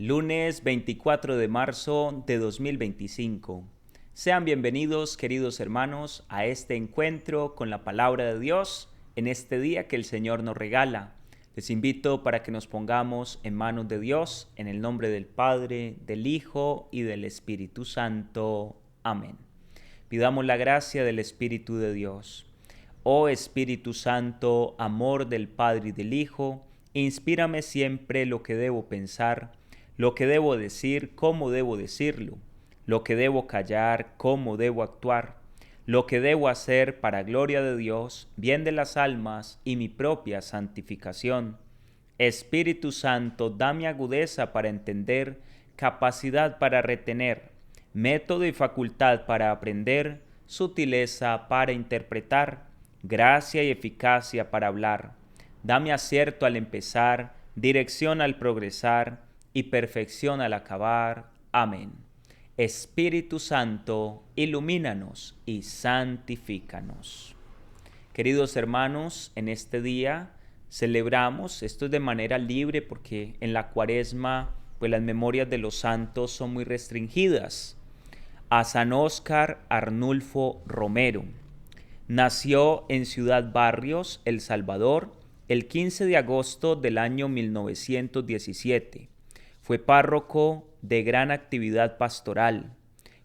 Lunes 24 de marzo de 2025. Sean bienvenidos, queridos hermanos, a este encuentro con la palabra de Dios en este día que el Señor nos regala. Les invito para que nos pongamos en manos de Dios, en el nombre del Padre, del Hijo y del Espíritu Santo. Amén. Pidamos la gracia del Espíritu de Dios. Oh Espíritu Santo, amor del Padre y del Hijo, inspírame siempre lo que debo pensar, lo que debo decir, cómo debo decirlo, lo que debo callar, cómo debo actuar, lo que debo hacer para gloria de Dios, bien de las almas y mi propia santificación. Espíritu Santo, dame agudeza para entender, capacidad para retener, método y facultad para aprender, sutileza para interpretar, gracia y eficacia para hablar. Dame acierto al empezar, dirección al progresar y perfección al acabar. Amén. Espíritu Santo, ilumínanos y santifícanos. Queridos hermanos, en este día celebramos, esto es de manera libre porque en la Cuaresma pues las memorias de los santos son muy restringidas. A San Óscar Arnulfo Romero. Nació en Ciudad Barrios, El Salvador, el 15 de agosto del año 1917. Fue párroco de gran actividad pastoral.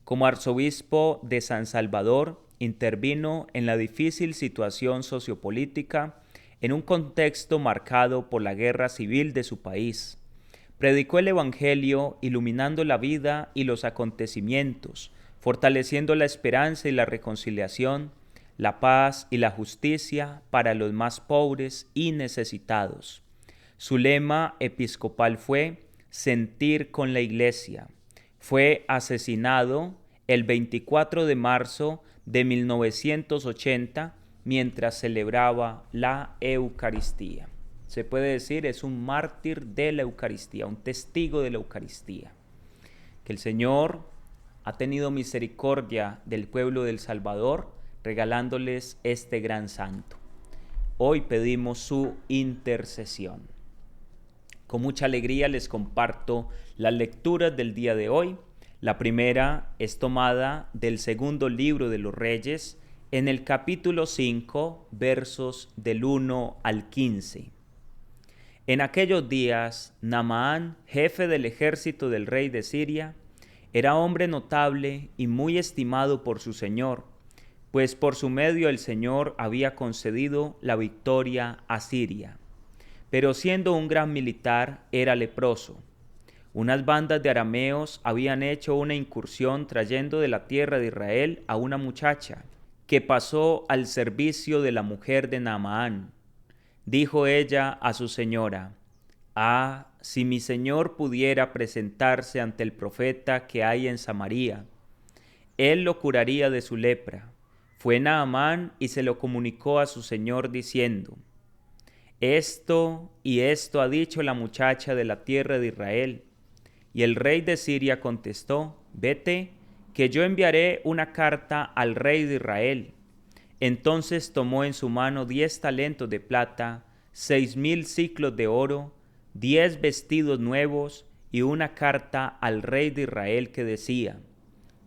Como arzobispo de San Salvador, intervino en la difícil situación sociopolítica en un contexto marcado por la guerra civil de su país. Predicó el Evangelio iluminando la vida y los acontecimientos, fortaleciendo la esperanza y la reconciliación, la paz y la justicia para los más pobres y necesitados. Su lema episcopal fue sentir con la Iglesia. Fue asesinado el 24 de marzo de 1980 mientras celebraba la Eucaristía. Se puede decir, es un mártir de la Eucaristía, un testigo de la Eucaristía. Que el Señor ha tenido misericordia del pueblo del Salvador, regalándoles este gran santo. Hoy pedimos su intercesión. Con mucha alegría les comparto las lecturas del día de hoy. La primera es tomada del segundo libro de los Reyes, en el capítulo 5, versos del 1 al 15. En aquellos días, Naamán, jefe del ejército del rey de Siria, era hombre notable y muy estimado por su señor, pues por su medio el Señor había concedido la victoria a Siria. Pero siendo un gran militar, era leproso. Unas bandas de arameos habían hecho una incursión trayendo de la tierra de Israel a una muchacha, que pasó al servicio de la mujer de Naamán. Dijo ella a su señora: «Ah, si mi señor pudiera presentarse ante el profeta que hay en Samaria, él lo curaría de su lepra». Fue Naamán y se lo comunicó a su señor diciendo: «Esto y esto ha dicho la muchacha de la tierra de Israel». Y el rey de Siria contestó: «Vete, que yo enviaré una carta al rey de Israel». Entonces tomó en su mano 10 talentos de plata, 6,000 siclos de oro, 10 vestidos nuevos y una carta al rey de Israel que decía: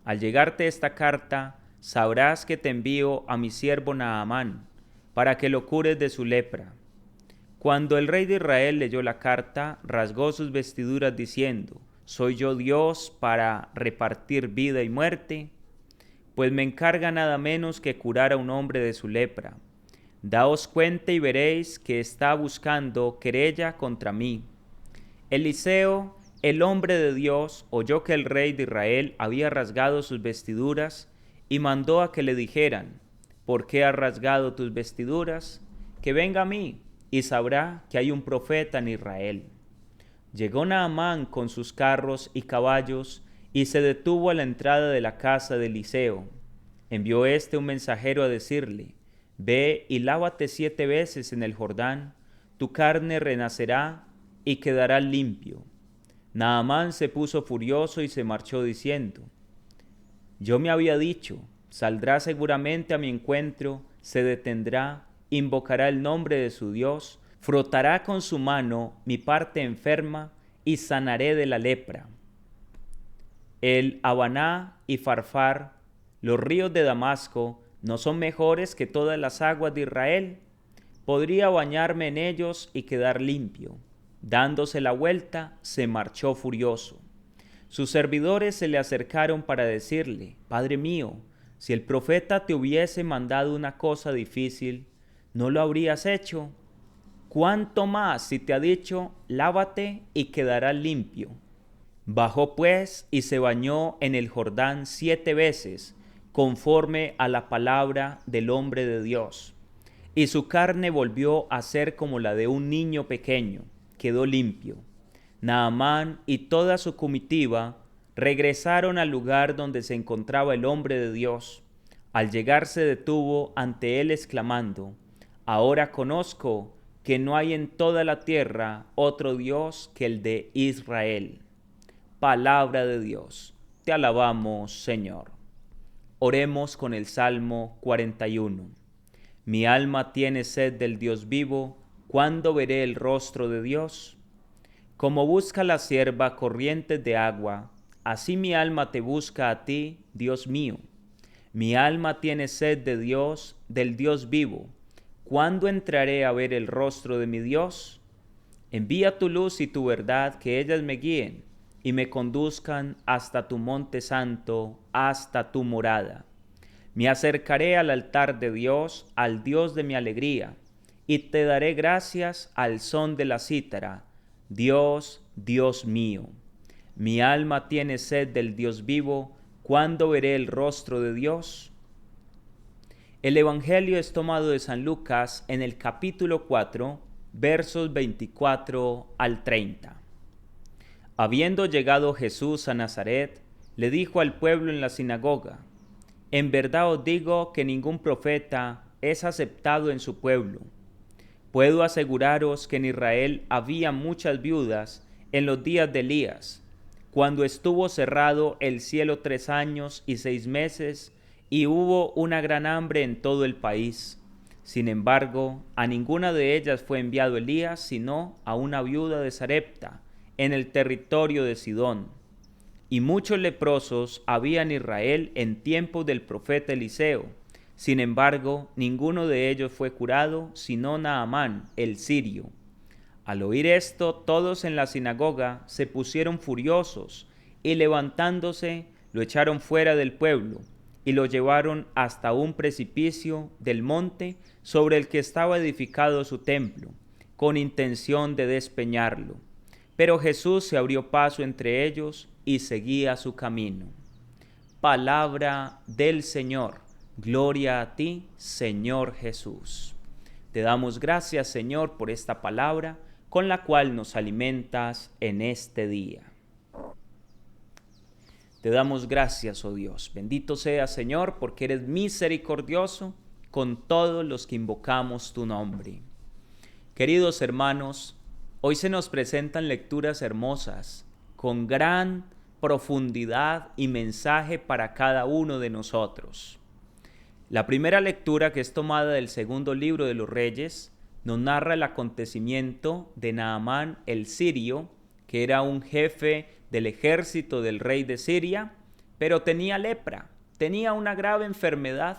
«Al llegarte esta carta, sabrás que te envío a mi siervo Naamán, para que lo cures de su lepra». Cuando el rey de Israel leyó la carta, rasgó sus vestiduras diciendo: «¿Soy yo Dios para repartir vida y muerte? Pues me encarga nada menos que curar a un hombre de su lepra. Daos cuenta y veréis que está buscando querella contra mí». Eliseo, el hombre de Dios, oyó que el rey de Israel había rasgado sus vestiduras y mandó a que le dijeran: «¿Por qué has rasgado tus vestiduras? Que venga a mí y sabrá que hay un profeta en Israel». Llegó Naamán con sus carros y caballos y se detuvo a la entrada de la casa de Eliseo. Envió un mensajero a decirle: «Ve y lávate 7 veces en el Jordán, tu carne renacerá y quedará limpio». Naamán se puso furioso y se marchó diciendo: «Yo me había dicho, saldrá seguramente a mi encuentro, se detendrá, invocará el nombre de su Dios, frotará con su mano mi parte enferma y sanaré de la lepra. El Habaná y Farfar, los ríos de Damasco, ¿no son mejores que todas las aguas de Israel? Podría bañarme en ellos y quedar limpio. Dándose la vuelta, se marchó furioso. Sus servidores se le acercaron para decirle: Padre mío, si el profeta te hubiese mandado una cosa difícil, ¿no lo habrías hecho? ¿Cuánto más si te ha dicho: lávate y quedarás limpio? Bajó pues y se bañó en el Jordán 7 veces, conforme a la palabra del hombre de Dios. Y su carne volvió a ser como la de un niño pequeño, quedó limpio. Naamán y toda su comitiva regresaron al lugar donde se encontraba el hombre de Dios. Al llegar se detuvo ante él exclamando: Ahora conozco que no hay en toda la tierra otro Dios que el de Israel. Palabra de Dios. Te alabamos, Señor. Oremos con el Salmo 41. Mi alma tiene sed del Dios vivo. ¿Cuándo veré el rostro de Dios? Como busca la sierva corrientes de agua, así mi alma te busca a ti, Dios mío. Mi alma tiene sed de Dios, del Dios vivo. ¿Cuándo entraré a ver el rostro de mi Dios? Envía tu luz y tu verdad, que ellas me guíen y me conduzcan hasta tu monte santo, hasta tu morada. Me acercaré al altar de Dios, al Dios de mi alegría, y te daré gracias al son de la cítara. Dios, Dios mío. Mi alma tiene sed del Dios vivo. ¿Cuándo veré el rostro de Dios? El Evangelio es tomado de San Lucas en el capítulo 4, versos 24 al 30. Habiendo llegado Jesús a Nazaret, le dijo al pueblo en la sinagoga: En verdad os digo que ningún profeta es aceptado en su pueblo. Puedo aseguraros que en Israel había muchas viudas en los días de Elías, cuando estuvo cerrado el cielo 3 años y 6 meses, y hubo una gran hambre en todo el país. Sin embargo, a ninguna de ellas fue enviado Elías, sino a una viuda de Sarepta, en el territorio de Sidón. Y muchos leprosos había en Israel en tiempos del profeta Eliseo. Sin embargo, ninguno de ellos fue curado, sino Naamán, el sirio. Al oír esto, todos en la sinagoga se pusieron furiosos, y levantándose, lo echaron fuera del pueblo, y lo llevaron hasta un precipicio del monte sobre el que estaba edificado su templo, con intención de despeñarlo. Pero Jesús se abrió paso entre ellos y seguía su camino. Palabra del Señor. Gloria a ti, Señor Jesús. Te damos gracias, Señor, por esta palabra con la cual nos alimentas en este día. Te damos gracias, oh Dios. Bendito seas, Señor, porque eres misericordioso con todos los que invocamos tu nombre. Queridos hermanos, hoy se nos presentan lecturas hermosas, con gran profundidad y mensaje para cada uno de nosotros. La primera lectura, que es tomada del segundo libro de los Reyes, nos narra el acontecimiento de Naamán el sirio, que era un jefe del ejército del rey de Siria, pero tenía lepra, tenía una grave enfermedad.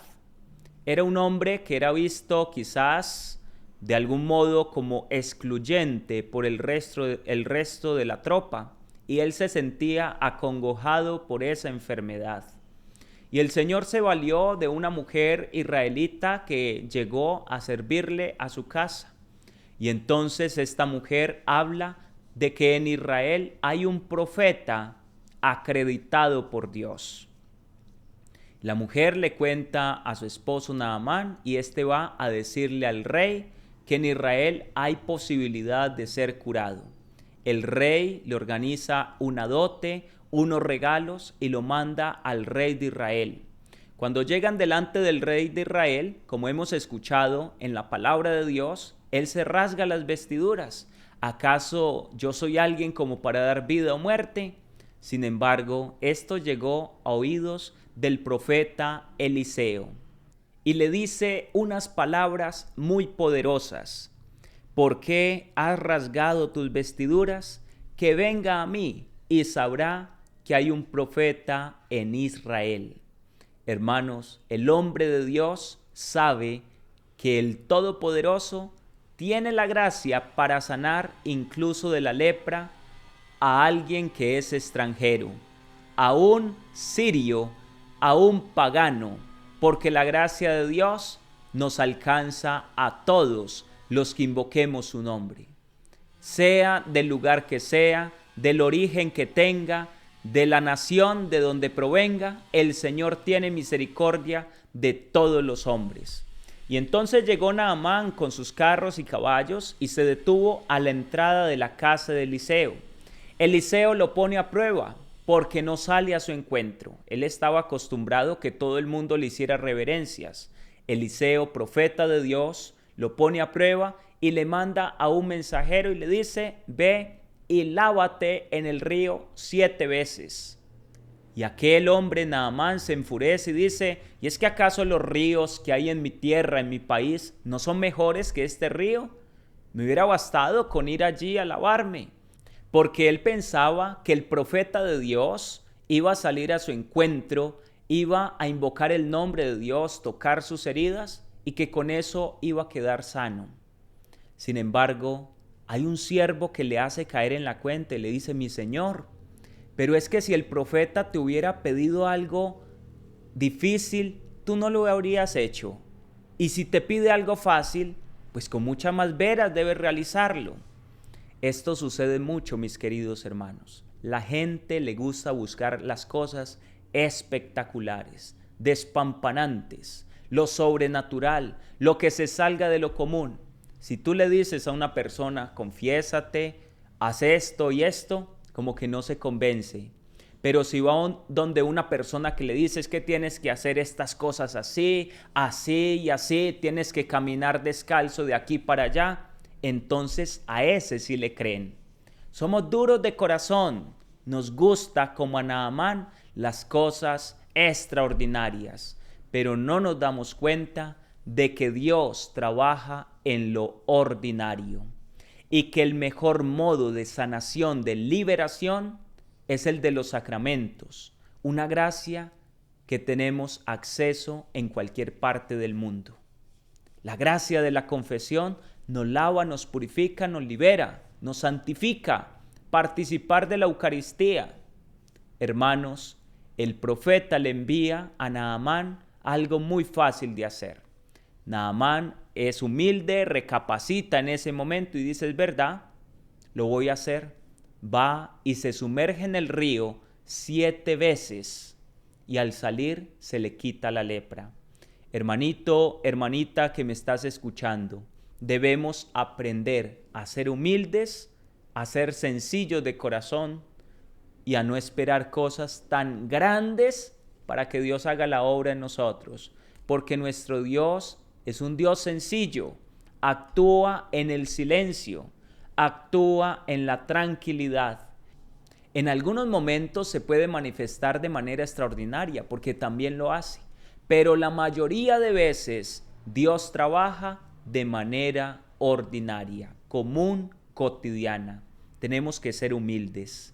Era un hombre que era visto quizás de algún modo como excluyente por el resto de la tropa, y él se sentía acongojado por esa enfermedad. Y el Señor se valió de una mujer israelita que llegó a servirle a su casa. Y entonces esta mujer habla de que en Israel hay un profeta acreditado por Dios. La mujer le cuenta a su esposo Naamán, y este va a decirle al rey que en Israel hay posibilidad de ser curado. El rey le organiza una dote, unos regalos, y lo manda al rey de Israel. Cuando llegan delante del rey de Israel, como hemos escuchado en la palabra de Dios, él se rasga las vestiduras. ¿Acaso yo soy alguien como para dar vida o muerte? Sin embargo, esto llegó a oídos del profeta Eliseo, y le dice unas palabras muy poderosas. ¿Por qué has rasgado tus vestiduras? que venga a mí y sabrá que hay un profeta en Israel. Hermanos, el hombre de Dios sabe que el Todopoderoso tiene la gracia para sanar incluso de la lepra a alguien que es extranjero, a un sirio, a un pagano, porque la gracia de Dios nos alcanza a todos los que invoquemos su nombre. Sea del lugar que sea, del origen que tenga, de la nación de donde provenga, el Señor tiene misericordia de todos los hombres. Y entonces llegó Naamán con sus carros y caballos y se detuvo a la entrada de la casa de Eliseo. Eliseo lo pone a prueba porque no sale a su encuentro. Él estaba acostumbrado que todo el mundo le hiciera reverencias. Eliseo, profeta de Dios, lo pone a prueba y le manda a un mensajero y le dice: ve y lávate en el río 7 veces. Y aquel hombre Naamán se enfurece y dice: ¿y es que acaso los ríos que hay en mi tierra, en mi país, no son mejores que este río? Me hubiera bastado con ir allí a lavarme. Porque él pensaba que el profeta de Dios iba a salir a su encuentro, iba a invocar el nombre de Dios, tocar sus heridas y que con eso iba a quedar sano. Sin embargo, hay un siervo que le hace caer en la cuenta y le dice: mi señor, pero es que si el profeta te hubiera pedido algo difícil, tú no lo habrías hecho. Y si te pide algo fácil, pues con mucha más veras debes realizarlo. Esto sucede mucho, mis queridos hermanos. La gente le gusta buscar las cosas espectaculares, despampanantes, lo sobrenatural, lo que se salga de lo común. Si tú le dices a una persona: confiésate, haz esto y esto, como que no se convence. Pero si va donde una persona que le dices que tienes que hacer estas cosas así, así y así, tienes que caminar descalzo de aquí para allá, entonces a ese sí le creen. Somos duros de corazón, nos gusta como a Naamán las cosas extraordinarias, pero no nos damos cuenta de que Dios trabaja en lo ordinario y que el mejor modo de sanación, de liberación, es el de los sacramentos, una gracia que tenemos acceso en cualquier parte del mundo. La gracia de la confesión nos lava, nos purifica, nos libera, nos santifica. Participar de la Eucaristía. Hermanos, el profeta le envía a Naamán algo muy fácil de hacer. Naamán es humilde, recapacita en ese momento y dice: es verdad, lo voy a hacer. Va y se sumerge en el río 7 veces y al salir se le quita la lepra. Hermanito, hermanita que me estás escuchando, debemos aprender a ser humildes, a ser sencillos de corazón y a no esperar cosas tan grandes para que Dios haga la obra en nosotros, porque nuestro Dios es un Dios sencillo, actúa en el silencio, actúa en la tranquilidad. En algunos momentos se puede manifestar de manera extraordinaria, porque también lo hace, pero la mayoría de veces Dios trabaja de manera ordinaria, común, cotidiana. Tenemos que ser humildes.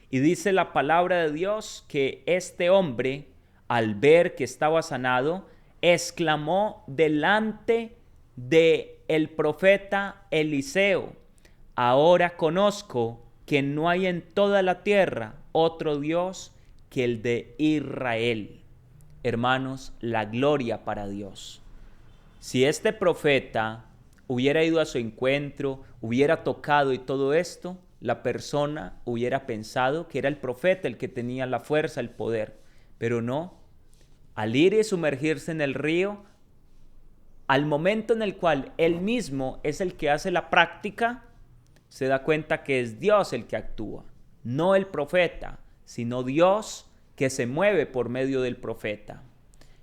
Y dice la palabra de Dios que este hombre, al ver que estaba sanado, exclamó delante del profeta Eliseo: ahora conozco que no hay en toda la tierra otro Dios que el de Israel. Hermanos, la gloria para Dios. Si este profeta hubiera ido a su encuentro, hubiera tocado y todo esto, la persona hubiera pensado que era el profeta el que tenía la fuerza, el poder. Pero no. Al ir y sumergirse en el río, al momento en el cual él mismo es el que hace la práctica, se da cuenta que es Dios el que actúa, no el profeta, sino Dios que se mueve por medio del profeta.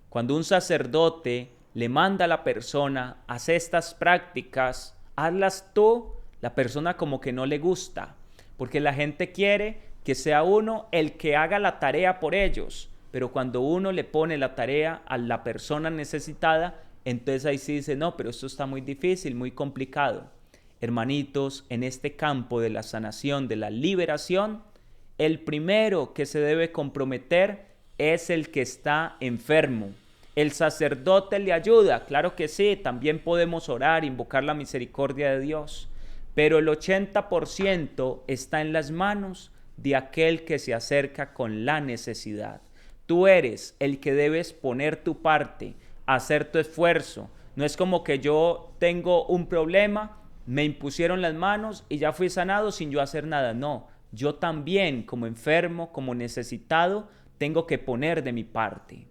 Cuando un sacerdote le manda a la persona: haz estas prácticas, hazlas tú, la persona como que no le gusta, porque la gente quiere que sea uno el que haga la tarea por ellos, pero cuando uno le pone la tarea a la persona necesitada, entonces ahí sí dice: no, pero esto está muy difícil, muy complicado. Hermanitos, en este campo de la sanación, de la liberación, el primero que se debe comprometer es el que está enfermo. ¿El sacerdote le ayuda? Claro que sí, también podemos orar, invocar la misericordia de Dios, pero el 80% está en las manos de aquel que se acerca con la necesidad. Tú eres el que debes poner tu parte, hacer tu esfuerzo. No es como que yo tengo un problema, me impusieron las manos y ya fui sanado sin yo hacer nada. No, yo también como enfermo, como necesitado, tengo que poner de mi parte.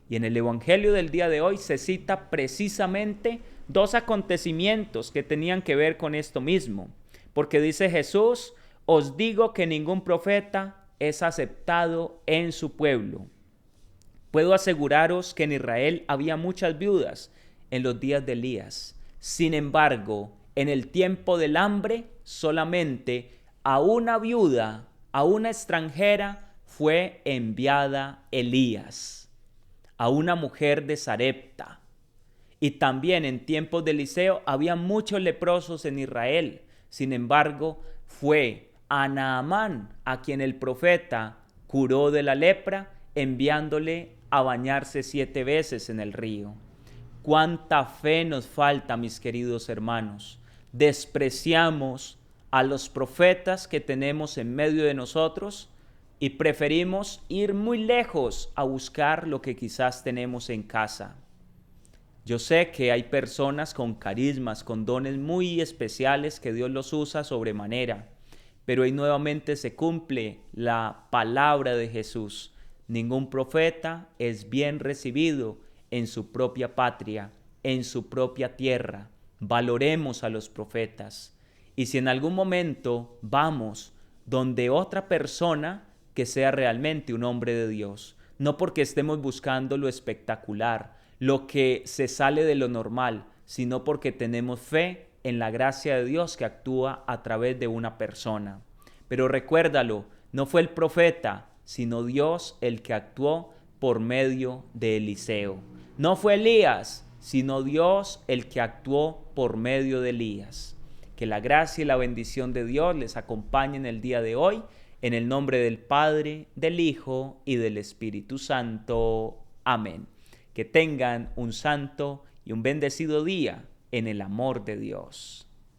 Y en el Evangelio del día de hoy se cita precisamente dos acontecimientos que tenían que ver con esto mismo. Porque dice Jesús, os digo que ningún profeta es aceptado en su pueblo. Puedo aseguraros que en Israel había muchas viudas en los días de Elías. Sin embargo, en el tiempo del hambre, solamente a una viuda, a una extranjera, fue enviada Elías, a una mujer de Sarepta. Y también en tiempos de Eliseo había muchos leprosos en Israel. Sin embargo, fue a Naamán a quien el profeta curó de la lepra, enviándole a bañarse 7 veces en el río. ¿Cuánta fe nos falta, mis queridos hermanos? Despreciamos a los profetas que tenemos en medio de nosotros y preferimos ir muy lejos a buscar lo que quizás tenemos en casa. Yo sé que hay personas con carismas, con dones muy especiales que Dios los usa sobremanera, pero ahí nuevamente se cumple la palabra de Jesús. Ningún profeta es bien recibido en su propia patria, en su propia tierra. Valoremos a los profetas. Y si en algún momento vamos donde otra persona, que sea realmente un hombre de Dios, no porque estemos buscando lo espectacular, lo que se sale de lo normal, sino porque tenemos fe en la gracia de Dios que actúa a través de una persona. Pero recuérdalo, no fue el profeta, sino Dios el que actuó por medio de Eliseo. No fue Elías, sino Dios el que actuó por medio de Elías. Que la gracia y la bendición de Dios les acompañen el día de hoy, en el nombre del Padre, del Hijo y del Espíritu Santo. Amén. Que tengan un santo y un bendecido día en el amor de Dios.